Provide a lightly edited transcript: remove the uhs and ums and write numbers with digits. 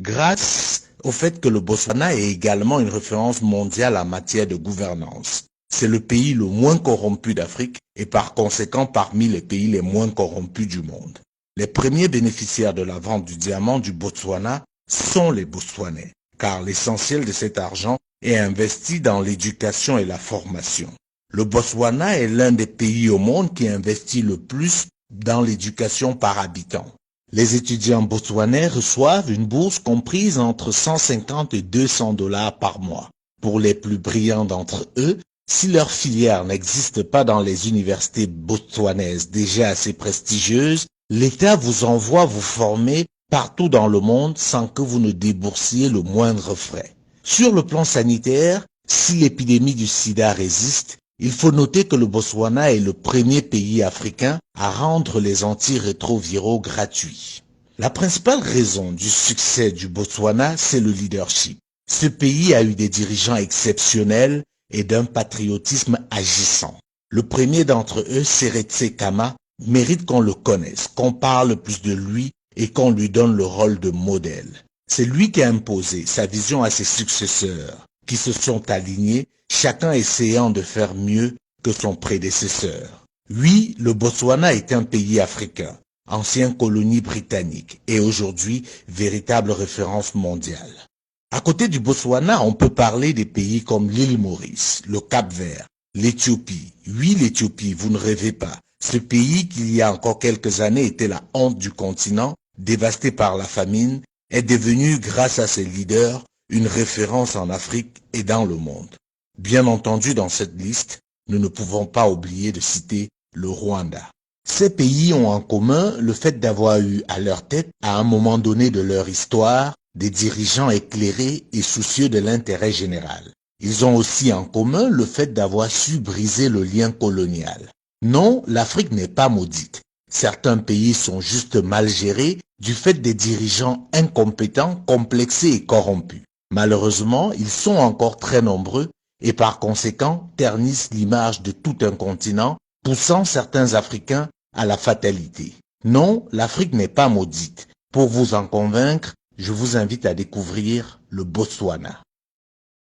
grâce au fait que le Botswana est également une référence mondiale en matière de gouvernance. C'est le pays le moins corrompu d'Afrique et par conséquent parmi les pays les moins corrompus du monde. Les premiers bénéficiaires de la vente du diamant du Botswana sont les Botswanais, car l'essentiel de cet argent est investi dans l'éducation et la formation. Le Botswana est l'un des pays au monde qui investit le plus dans l'éducation par habitant. Les étudiants botswanais reçoivent une bourse comprise entre 150 et 200 dollars par mois. Pour les plus brillants d'entre eux, si leur filière n'existe pas dans les universités botswanaises déjà assez prestigieuses, l'État vous envoie vous former partout dans le monde sans que vous ne déboursiez le moindre frais. Sur le plan sanitaire, si l'épidémie du sida résiste, il faut noter que le Botswana est le premier pays africain à rendre les antirétroviraux gratuits. La principale raison du succès du Botswana, c'est le leadership. Ce pays a eu des dirigeants exceptionnels et d'un patriotisme agissant. Le premier d'entre eux, Seretse Khama, mérite qu'on le connaisse, qu'on parle plus de lui et qu'on lui donne le rôle de modèle. C'est lui qui a imposé sa vision à ses successeurs, qui se sont alignés, chacun essayant de faire mieux que son prédécesseur. Oui, le Botswana est un pays africain, ancienne colonie britannique et aujourd'hui véritable référence mondiale. À côté du Botswana, on peut parler des pays comme l'île Maurice, le Cap-Vert, l'Éthiopie. Oui, l'Éthiopie, vous ne rêvez pas. Ce pays qui il y a encore quelques années était la honte du continent, dévasté par la famine, est devenu, grâce à ses leaders, une référence en Afrique et dans le monde. Bien entendu, dans cette liste, nous ne pouvons pas oublier de citer le Rwanda. Ces pays ont en commun le fait d'avoir eu à leur tête, à un moment donné de leur histoire, des dirigeants éclairés et soucieux de l'intérêt général. Ils ont aussi en commun le fait d'avoir su briser le lien colonial. Non, l'Afrique n'est pas maudite. Certains pays sont juste mal gérés du fait des dirigeants incompétents, complexés et corrompus. Malheureusement, ils sont encore très nombreux et par conséquent ternissent l'image de tout un continent, poussant certains Africains à la fatalité. Non, l'Afrique n'est pas maudite. Pour vous en convaincre, je vous invite à découvrir le Botswana.